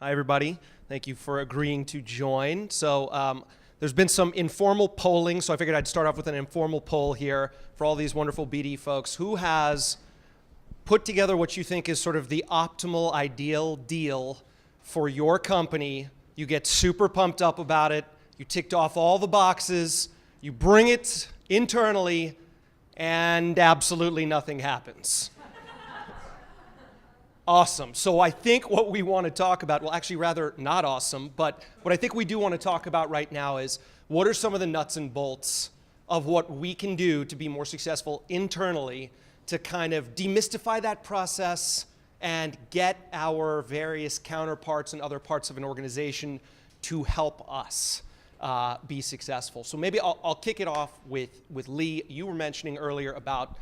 Hi, everybody. Thank you for agreeing to join. So there's been some informal polling, so I figured I'd start off with an informal poll here for all these wonderful BD folks. Who has put together what you think is sort of the optimal, ideal deal for your company? You get super pumped up about it. You ticked off all the boxes. You bring it internally, and absolutely nothing happens. Awesome. So I think what we want to talk about, well, actually rather not awesome, but what I think we do want to talk about right now is what are some of the nuts and bolts of what we can do to be more successful internally to kind of demystify that process and get our various counterparts and other parts of an organization to help us be successful. So maybe I'll kick it off with Lee. You were mentioning earlier about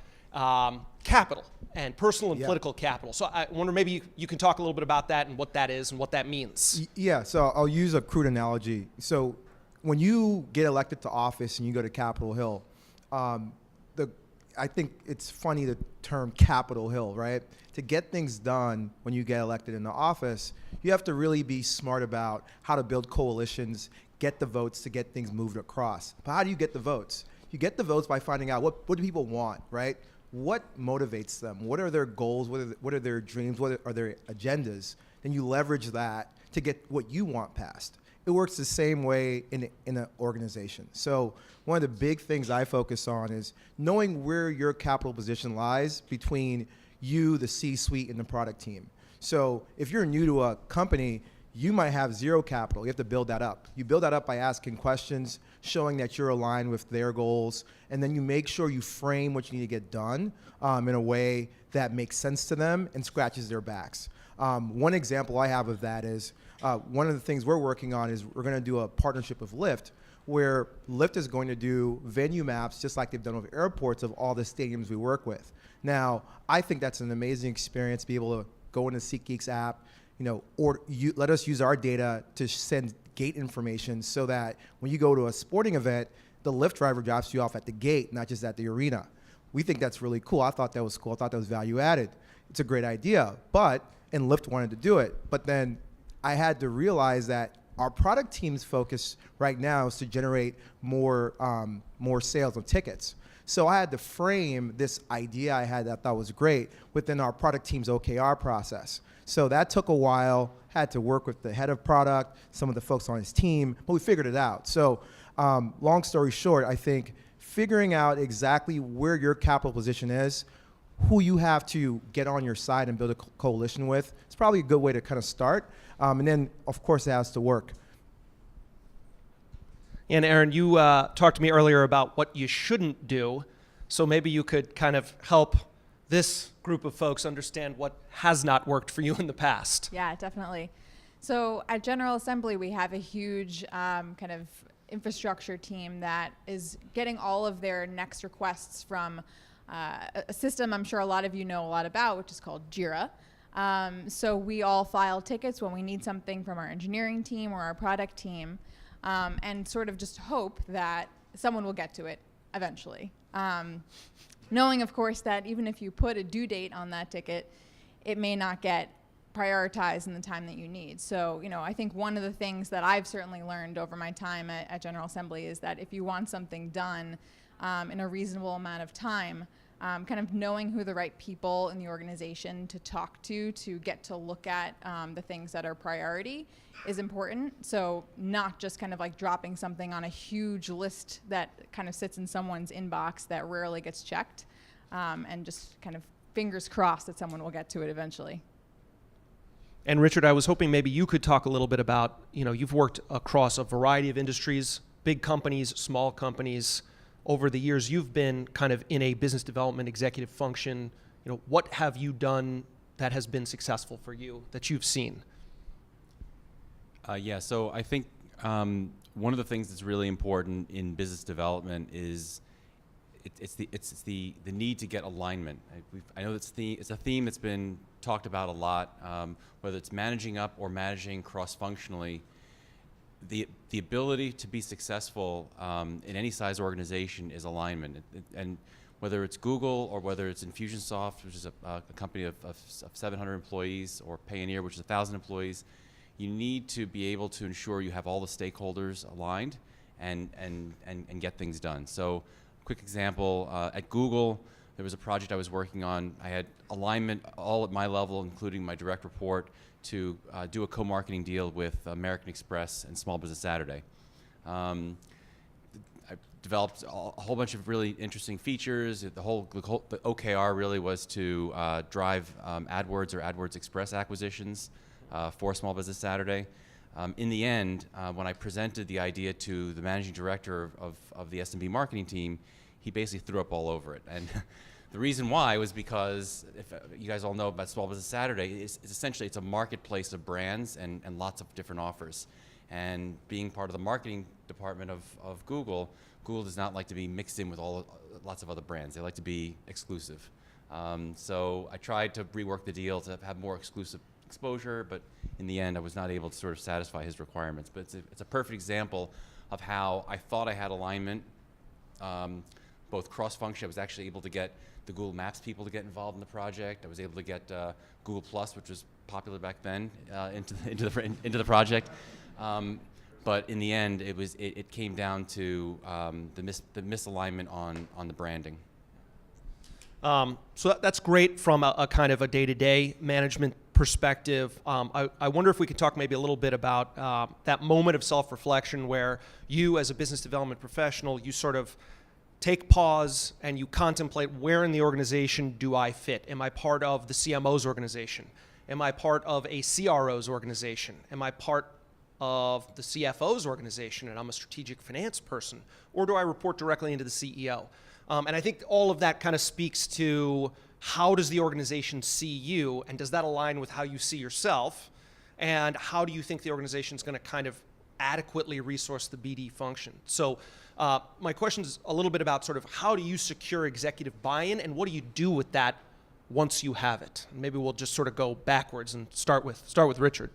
capital and personal and political capital. So I wonder maybe you can talk a little bit about that and what that is and what that means. Yeah, so I'll use a crude analogy. So when you get elected to office and you go to Capitol Hill, I think it's funny the term Capitol Hill, right? To get things done when you get elected in the office, you have to really be smart about how to build coalitions, get the votes to get things moved across. But how do you get the votes? You get the votes by finding out what do people want, right? What motivates them? What are their goals? What are their dreams? What are their agendas? Then you leverage that to get what you want passed. It works the same way in an organization. So one of the big things I focus on is knowing where your capital position lies between you, the C-suite, and the product team. So if you're new to a company, you might have zero capital. You have to build that up. You build that up by asking questions, showing that you're aligned with their goals, and then you make sure you frame what you need to get done in a way that makes sense to them and scratches their backs. One example I have of that is one of the things we're working on is we're going to do a partnership with Lyft, where Lyft is going to do venue maps just like they've done with airports of all the stadiums we work with. Now, I think that's an amazing experience to be able to go into SeatGeek's app, or let us use our data to send gate information so that when you go to a sporting event, the Lyft driver drops you off at the gate, not just at the arena. We think that's really cool. I thought that was cool. I thought that was value added. It's a great idea, and Lyft wanted to do it. But then I had to realize that our product team's focus right now is to generate more sales of tickets. So I had to frame this idea I had that I thought was great within our product team's OKR process. So that took a while, had to work with the head of product, some of the folks on his team, but we figured it out. So long story short, I think figuring out exactly where your capital position is, who you have to get on your side and build a coalition with, it's probably a good way to kind of start. And then, of course, it has to work. And Erin, you talked to me earlier about what you shouldn't do. So maybe you could kind of help this group of folks understand what has not worked for you in the past. Yeah, definitely. So at General Assembly, we have a huge kind of infrastructure team that is getting all of their next requests from a system I'm sure a lot of you know a lot about, which is called Jira. So we all file tickets when we need something from our engineering team or our product team, and sort of just hope that someone will get to it eventually. Knowing, of course, that even if you put a due date on that ticket, it may not get prioritized in the time that you need. So, I think one of the things that I've certainly learned over my time at General Assembly is that if you want something done in a reasonable amount of time, kind of knowing who the right people in the organization to talk to get to look at the things that are priority is important. So not just kind of like dropping something on a huge list that kind of sits in someone's inbox that rarely gets checked, and just kind of fingers crossed that someone will get to it eventually. And Richard, I was hoping maybe you could talk a little bit about, you've worked across a variety of industries, big companies, small companies. Over the years you've been kind of in a business development executive function, what have you done that has been successful for you that you've seen? So I think one of the things that's really important in business development is it's the need to get alignment. I know it's a theme that's been talked about a lot, whether it's managing up or managing cross-functionally. The ability to be successful in any size organization is alignment, and whether it's Google or whether it's Infusionsoft, which is a company of 700 employees, or Payoneer, which is 1,000 employees, you need to be able to ensure you have all the stakeholders aligned and get things done. So, quick example, at Google, there was a project I was working on. I had alignment all at my level, including my direct report, to do a co-marketing deal with American Express and Small Business Saturday. I developed a whole bunch of really interesting features. The OKR really was to drive AdWords or AdWords Express acquisitions for Small Business Saturday. In the end, when I presented the idea to the managing director of the SMB marketing team, he basically threw up all over it. And the reason why was because, if you guys all know about Small Business Saturday, it's essentially it's a marketplace of brands and lots of different offers. And being part of the marketing department of Google, Google does not like to be mixed in with lots of other brands. They like to be exclusive. So I tried to rework the deal to have more exclusive exposure, but in the end, I was not able to sort of satisfy his requirements. But it's a perfect example of how I thought I had alignment, both cross-function. I was actually able to get the Google Maps people to get involved in the project. I was able to get Google Plus, which was popular back then, into the project. But in the end, it came down to the misalignment on the branding. So that's great from a kind of a day-to-day management perspective. I wonder if we could talk maybe a little bit about that moment of self-reflection where you, as a business development professional, you sort of take pause and you contemplate, where in the organization do I fit? Am I part of the CMO's organization? Am I part of a CRO's organization? Am I part of the CFO's organization and I'm a strategic finance person? Or do I report directly into the CEO? And I think all of that kind of speaks to, how does the organization see you, and does that align with how you see yourself? And how do you think the organization is going to kind of adequately resource the BD function? So my question is a little bit about sort of, how do you secure executive buy-in, and what do you do with that once you have it? Maybe we'll just sort of go backwards and start with Richard.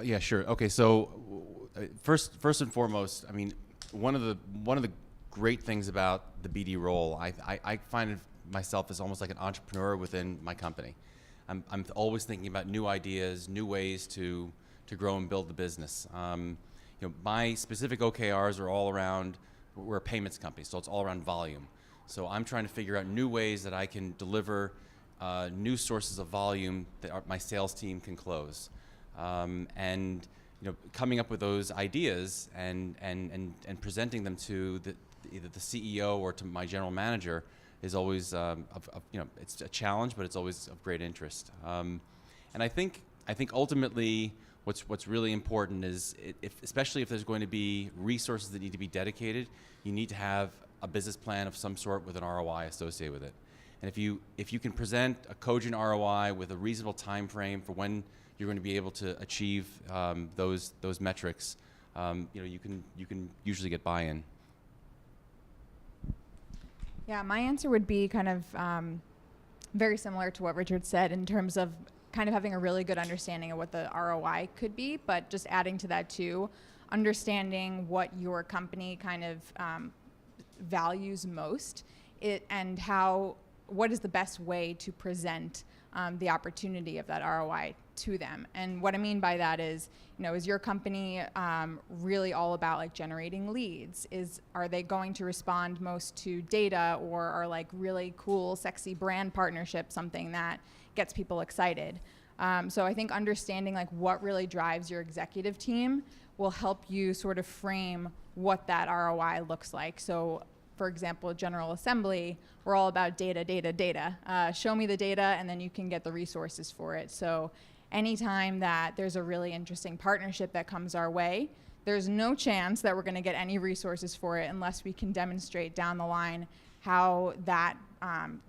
Yeah, sure. Okay, so first and foremost, I mean, one of the great things about the BD role, I find myself as almost like an entrepreneur within my company. I'm always thinking about new ideas, new ways to grow and build the business. My specific OKRs are all around, we're a payments company, so it's all around volume. So I'm trying to figure out new ways that I can deliver new sources of volume that my sales team can close. And coming up with those ideas and presenting them to either the CEO or to my general manager is always it's a challenge, but it's always of great interest. And I think ultimately what's really important is, especially if there's going to be resources that need to be dedicated, you need to have a business plan of some sort with an ROI associated with it. And if you can present a cogent ROI with a reasonable time frame for when you're going to be able to achieve those metrics, you can usually get buy-in. Yeah, my answer would be kind of very similar to what Richard said, in terms of kind of having a really good understanding of what the ROI could be, but just adding to that too, understanding what your company kind of values most, and what is the best way to present the opportunity of that ROI to them. And what I mean by that is, is your company really all about like generating leads? Are they going to respond most to data, or are like really cool, sexy brand partnerships something that gets people excited? So I think understanding like what really drives your executive team will help you sort of frame what that ROI looks like. So for example, General Assembly, we're all about data, data, data. Show me the data and then you can get the resources for it. So anytime that there's a really interesting partnership that comes our way, there's no chance that we're going to get any resources for it unless we can demonstrate down the line how that,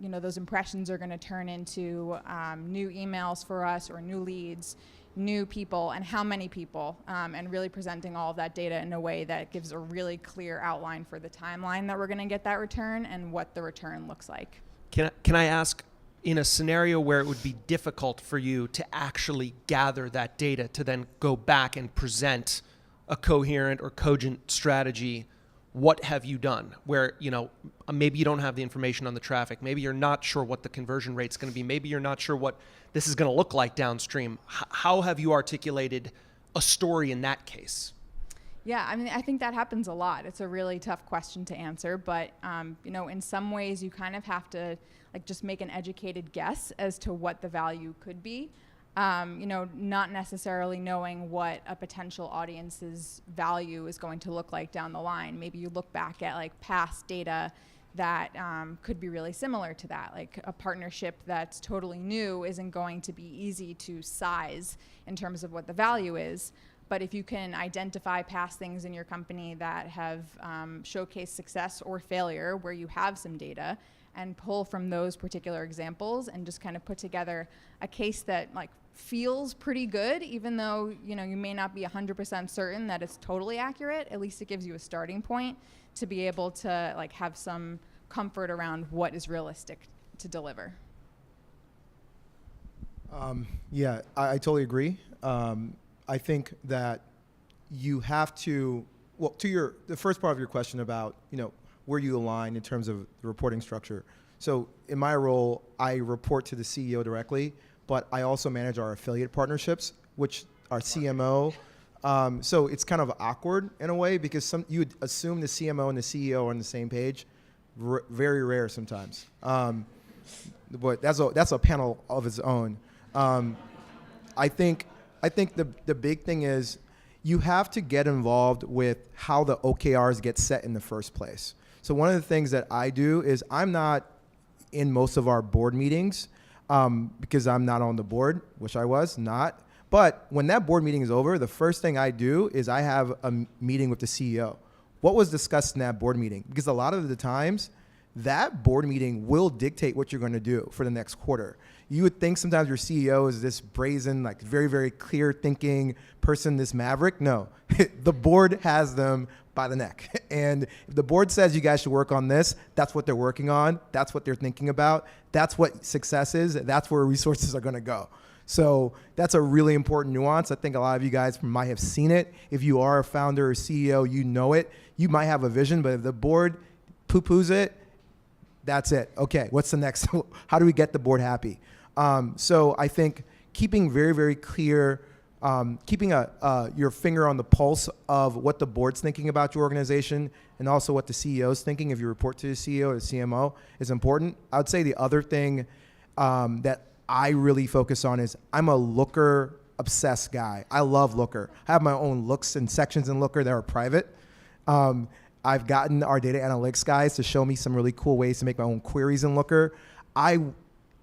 those impressions are going to turn into new emails for us, or new leads, new people, and how many people, and really presenting all of that data in a way that gives a really clear outline for the timeline that we're going to get that return and what the return looks like. Can I ask, in a scenario where it would be difficult for you to actually gather that data to then go back and present a coherent or cogent strategy, what have you done? Where, maybe you don't have the information on the traffic. Maybe you're not sure what the conversion rate's going to be. Maybe you're not sure what this is going to look like downstream. How have you articulated a story in that case? Yeah, I mean, I think that happens a lot. It's a really tough question to answer, but in some ways you kind of have to just make an educated guess as to what the value could be. Not necessarily knowing what a potential audience's value is going to look like down the line. Maybe you look back at past data that could be really similar to that. Like a partnership that's totally new isn't going to be easy to size in terms of what the value is. But if you can identify past things in your company that have showcased success or failure where you have some data and pull from those particular examples and just kind of put together a case that feels pretty good, even though you may not be 100% certain that it's totally accurate, at least it gives you a starting point to be able to have some comfort around what is realistic to deliver. Yeah, I totally agree. I think that you have to, the first part of your question about, where you align in terms of the reporting structure. So in my role, I report to the CEO directly, but I also manage our affiliate partnerships, which are CMO. So it's kind of awkward in a way because you would assume the CMO and the CEO are on the same page. Very rare sometimes. But that's a panel of its own. I think the big thing is you have to get involved with how the OKRs get set in the first place. So one of the things that I do is I'm not in most of our board meetings because I'm not on the board, which I was not. But when that board meeting is over, the first thing I do is I have a meeting with the CEO. What was discussed in that board meeting? Because a lot of the times, that board meeting will dictate what you're going to do for the next quarter. You would think sometimes your CEO is this brazen, very, very clear thinking person, this maverick. No, the board has them by the neck. And if the board says you guys should work on this, that's what they're working on. That's what they're thinking about. That's what success is. That's where resources are going to go. So that's a really important nuance. I think a lot of you guys might have seen it. If you are a founder or CEO, you know it. You might have a vision, but if the board poo-poos it, that's it. Okay, what's the next? How do we get the board happy? So I think keeping very, very clear, keeping your finger on the pulse of what the board's thinking about your organization and also what the CEO's thinking if you report to the CEO or the CMO is important. I would say the other thing that I really focus on is I'm a Looker obsessed guy. I love Looker. I have my own looks and sections in Looker that are private. I've gotten our data analytics guys to show me some really cool ways to make my own queries in Looker.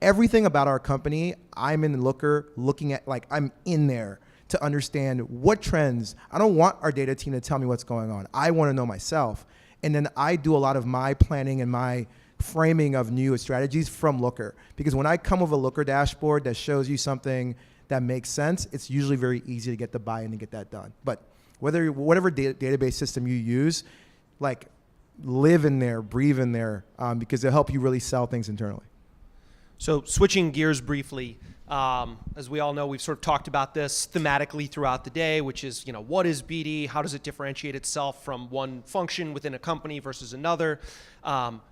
Everything about our company, I'm in Looker looking at, I'm in there to understand what trends. I don't want our data team to tell me what's going on. I want to know myself. And then I do a lot of my planning and my framing of new strategies from Looker. Because when I come with a Looker dashboard that shows you something that makes sense, it's usually very easy to get the buy-in and get that done. But whatever database system you use, live in there, breathe in there, because it'll help you really sell things internally. So switching gears briefly, as we all know, we've sort of talked about this thematically throughout the day, which is, what is BD? How does it differentiate itself from one function within a company versus another?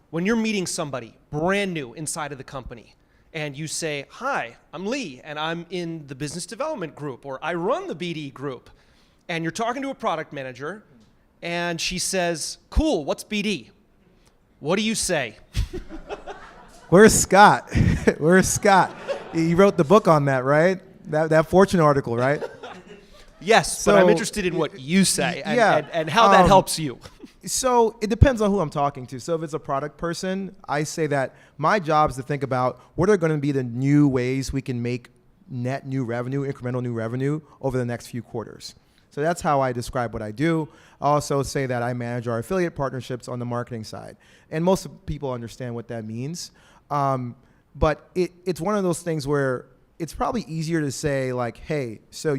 When you're meeting somebody brand new inside of the company and you say, hi, I'm Lee and I'm in the business development group, or I run the BD group, and you're talking to a product manager and she says, cool, what's BD? What do you say? Where's Scott? Where's Scott? He wrote the book on that, right? That Fortune article, right? Yes, So, but I'm interested in what you say and, yeah, and how that helps you. So it depends on who I'm talking to. So if it's a product person, I say that my job is to think about what are going to be the new ways we can make net new revenue, incremental new revenue over the next few quarters. So that's how I describe what I do. I also say that I manage our affiliate partnerships on the marketing side. And most people understand what that means. But it's one of those things where it's probably easier to say hey, so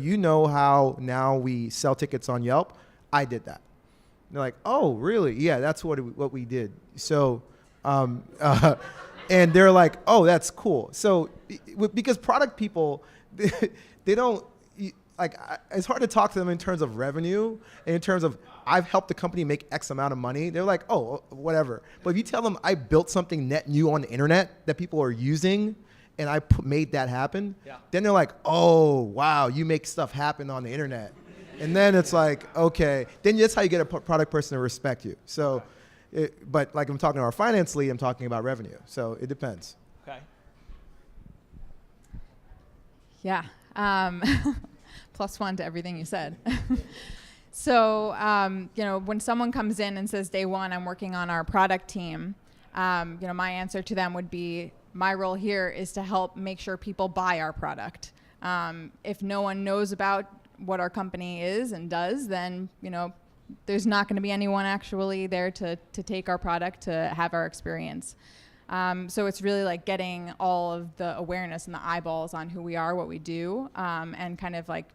how now we sell tickets on Yelp? I did that. And they're like, oh, really? Yeah, that's what we did. So, and they're like, oh, that's cool. So because product people, they don't, it's hard to talk to them in terms of revenue and in terms of I've helped the company make X amount of money. They're like, oh, whatever. But if you tell them I built something net new on the internet that people are using and I made that happen, then they're like, oh, wow, you make stuff happen on the internet. And then it's like, okay, then that's how you get a product person to respect you. So, but like I'm talking to our finance lead, I'm talking about revenue. So it depends. Okay. Yeah. +1 to everything you said. So, when someone comes in and says day one, I'm working on our product team, my answer to them would be, my role here is to help make sure people buy our product. If no one knows about what our company is and does, then, there's not going to be anyone actually there to take our product, to have our experience. So it's really like getting all of the awareness and the eyeballs on who we are, what we do, and kind of like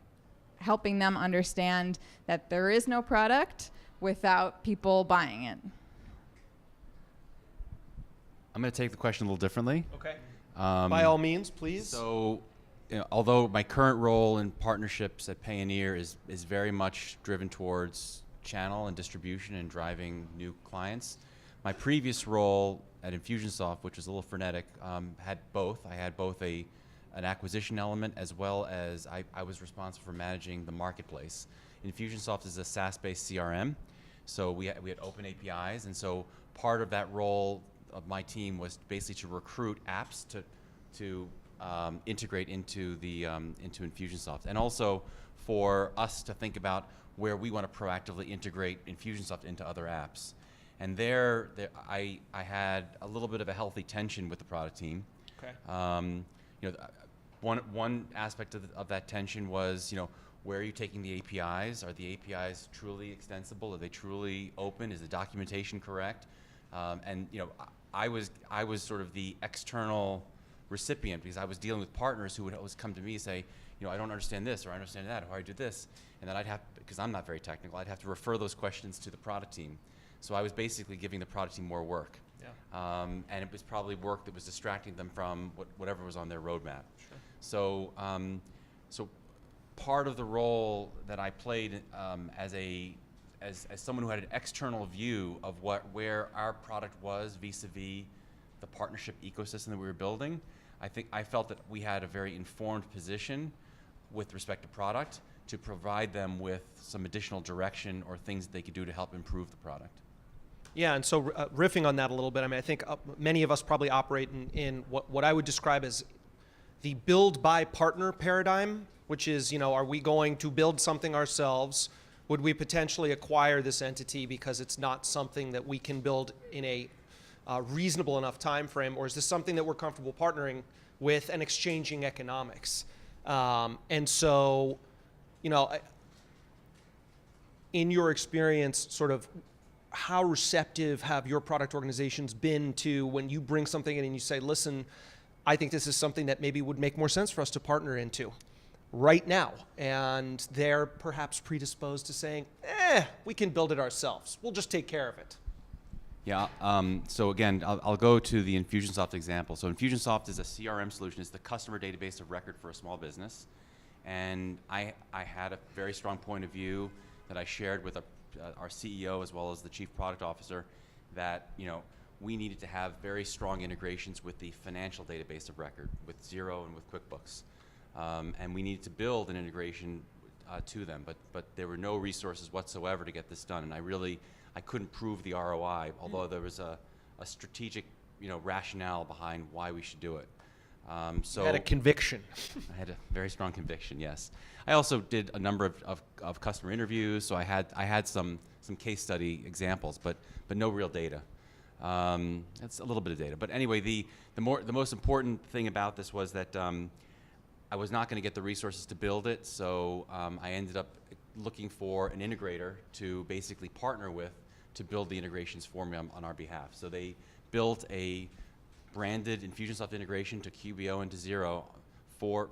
helping them understand that there is no product without people buying it. I'm going to take the question a little differently. Okay. By all means, please. So, although my current role in partnerships at Payoneer is very much driven towards channel and distribution and driving new clients, my previous role at Infusionsoft, which was a little frenetic, had both. I had both an acquisition element as well as I was responsible for managing the marketplace. Infusionsoft is a SaaS-based CRM, so we had open APIs, and so part of that role of my team was basically to recruit apps to integrate into Infusionsoft, and also for us to think about where we want to proactively integrate Infusionsoft into other apps. And there I had a little bit of a healthy tension with the product team. Okay. One aspect of that tension was, where are you taking the APIs? Are the APIs truly extensible? Are they truly open? Is the documentation correct? And I was sort of the external recipient, because I was dealing with partners who would always come to me and say, I don't understand this, or I understand that, or how do I do this? And then because I'm not very technical, I'd have to refer those questions to the product team. So I was basically giving the product team more work. Yeah. And it was probably work that was distracting them from whatever was on their roadmap. Sure. So, so part of the role that I played as someone who had an external view of where our product was vis-a-vis the partnership ecosystem that we were building, I felt that we had a very informed position with respect to product to provide them with some additional direction or things that they could do to help improve the product. Yeah, and so riffing on that a little bit, I think many of us probably operate in what I would describe as the build by partner paradigm, which is, are we going to build something ourselves? Would we potentially acquire this entity because it's not something that we can build in a reasonable enough time frame, or is this something that we're comfortable partnering with and exchanging economics? And so, in your experience, sort of, how receptive have your product organizations been to when you bring something in and you say, listen, I think this is something that maybe would make more sense for us to partner into right now, and they're perhaps predisposed to saying, we can build it ourselves. We'll just take care of it. Yeah, so again, I'll go to the Infusionsoft example. So Infusionsoft is a CRM solution. It's the customer database of record for a small business. And I had a very strong point of view that I shared with our CEO as well as the chief product officer, that we needed to have very strong integrations with the financial database of record, with Xero and with QuickBooks. And we needed to build an integration to them, but there were no resources whatsoever to get this done. And I couldn't prove the ROI, although there was a strategic rationale behind why we should do it. So you had a conviction. I had a very strong conviction, yes. I also did a number of customer interviews, so I had some case study examples, but no real data. That's a little bit of data. But anyway, the most important thing about this was that I was not going to get the resources to build it, so I ended up looking for an integrator to basically partner with to build the integrations for me on our behalf. So they built a branded Infusionsoft integration to QBO and to Xero for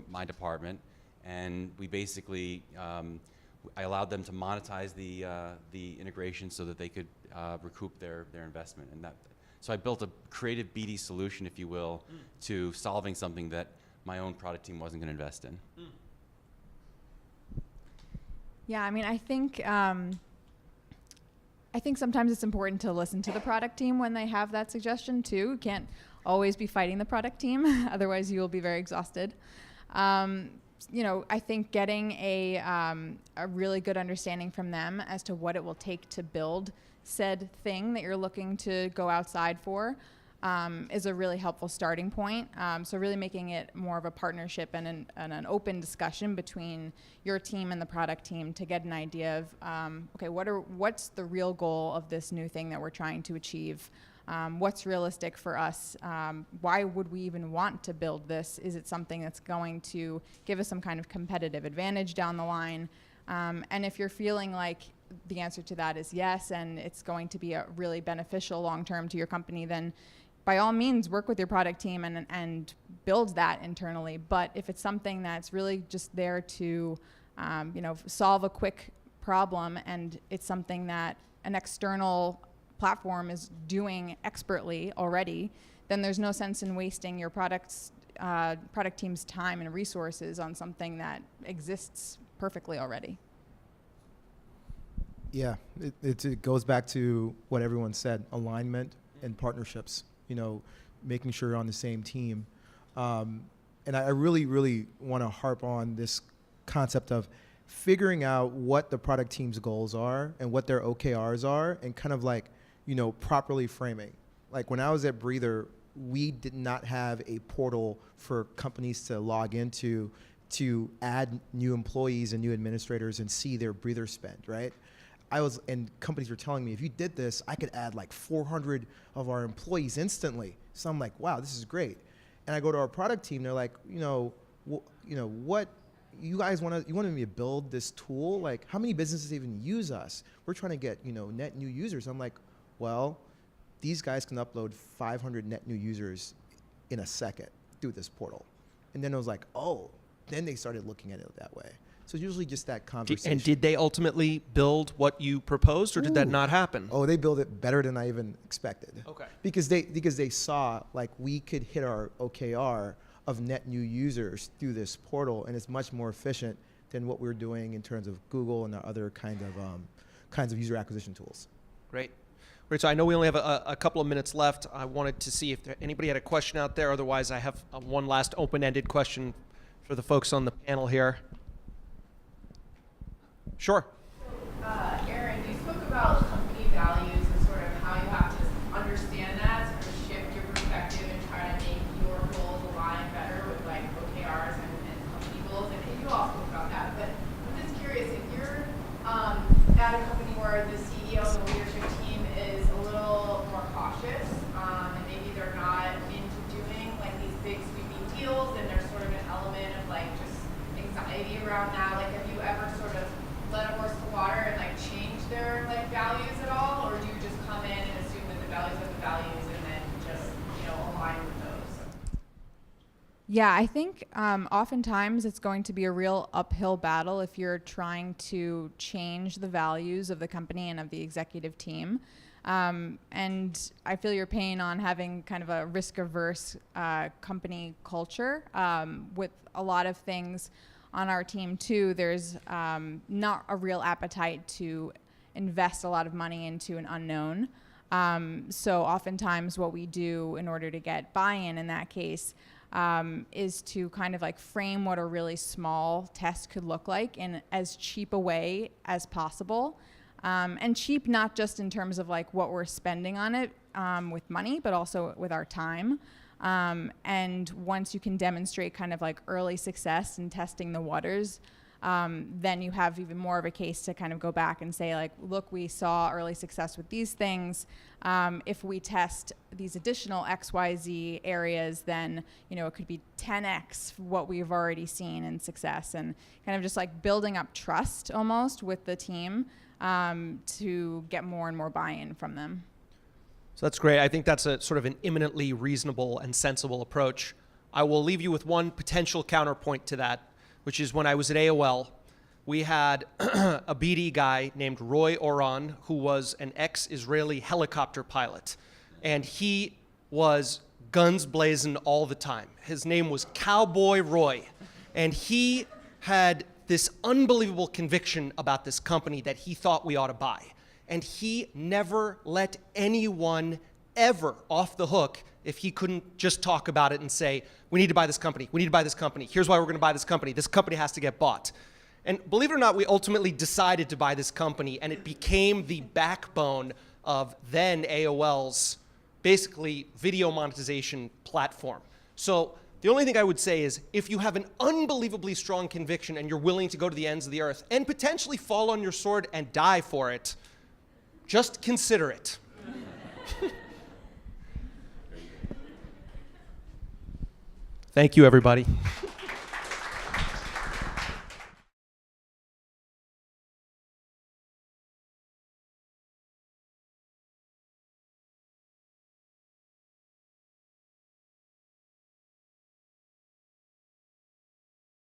my department, and we basically I allowed them to monetize the integration so that they could recoup their investment. And so I built a creative BD solution, if you will, to solving something that my own product team wasn't going to invest in. Yeah, I mean, I think sometimes it's important to listen to the product team when they have that suggestion too. You can't always be fighting the product team, otherwise you will be very exhausted. I think getting a really good understanding from them as to what it will take to build said thing that you're looking to go outside for is a really helpful starting point. So really making it more of a partnership and an open discussion between your team and the product team to get an idea of, okay, what's the real goal of this new thing that we're trying to achieve? What's realistic for us? Why would we even want to build this? Is it something that's going to give us some kind of competitive advantage down the line? And if you're feeling like the answer to that is yes, and it's going to be a really beneficial long-term to your company, then by all means work with your product team and build that internally. But if it's something that's really just there to solve a quick problem, and it's something that an external platform is doing expertly already, then there's no sense in wasting your product team's time and resources on something that exists perfectly already. Yeah, it goes back to what everyone said, alignment and partnerships, making sure you're on the same team. And I really, really want to harp on this concept of figuring out what the product team's goals are and what their OKRs are, and kind of properly framing. Like when I was at Breather, we did not have a portal for companies to log into to add new employees and new administrators and see their Breather spend, right? And companies were telling me, if you did this, I could add like 400 of our employees instantly. So I'm like, wow, this is great. And I go to our product team, they're like, what you guys wanted me to build this tool? Like, how many businesses even use us? We're trying to get, net new users. I'm like, well, these guys can upload 500 net new users in a second through this portal. And then it was like, oh, then they started looking at it that way. So it's usually just that conversation. And did they ultimately build what you proposed, or did that not happen? Oh, they built it better than I even expected. Okay. Because they saw like we could hit our OKR of net new users through this portal, and it's much more efficient than what we're doing in terms of Google and the other kinds of user acquisition tools. Great. Great. So I know we only have a couple of minutes left. I wanted to see if anybody had a question out there. Otherwise, I have one last open-ended question for the folks on the panel here. Sure. Erin, you spoke about company values and sort of how you have to understand that, sort of shift your perspective and try to make your goals align better with like OKRs and company goals. And you all spoke about that. But I'm just curious, if you're at a company where the CEO and the leadership team is a little more cautious, and maybe they're not into doing like these big sweeping deals, and there's sort of an element of like just anxiety around that. Like, have you ever sort of let a horse to water and like change their like values at all, or do you just come in and assume that the values are the values and then just align with those? Yeah, I think oftentimes it's going to be a real uphill battle if you're trying to change the values of the company and of the executive team. And I feel your pain on having kind of a risk-averse company culture with a lot of things on our team too. There's not a real appetite to invest a lot of money into an unknown. So oftentimes what we do in order to get buy-in in that case is to kind of like frame what a really small test could look like in as cheap a way as possible. And cheap not just in terms of like what we're spending on it with money, but also with our time. And once you can demonstrate kind of like early success in testing the waters, then you have even more of a case to kind of go back and say like, look, we saw early success with these things. If we test these additional XYZ areas, then, it could be 10x what we've already seen in success, and kind of just like building up trust almost with the team to get more and more buy-in from them. So that's great. I think that's a sort of an eminently reasonable and sensible approach. I will leave you with one potential counterpoint to that, which is when I was at AOL, we had a BD guy named Roy Oran, who was an ex-Israeli helicopter pilot. And he was guns blazing all the time. His name was Cowboy Roy. And he had this unbelievable conviction about this company that he thought we ought to buy. And he never let anyone ever off the hook if he couldn't just talk about it and say, we need to buy this company, we need to buy this company, here's why we're gonna buy this company has to get bought. And believe it or not, we ultimately decided to buy this company, and it became the backbone of then AOL's basically video monetization platform. So the only thing I would say is, if you have an unbelievably strong conviction and you're willing to go to the ends of the earth and potentially fall on your sword and die for it, just consider it. Thank you, everybody.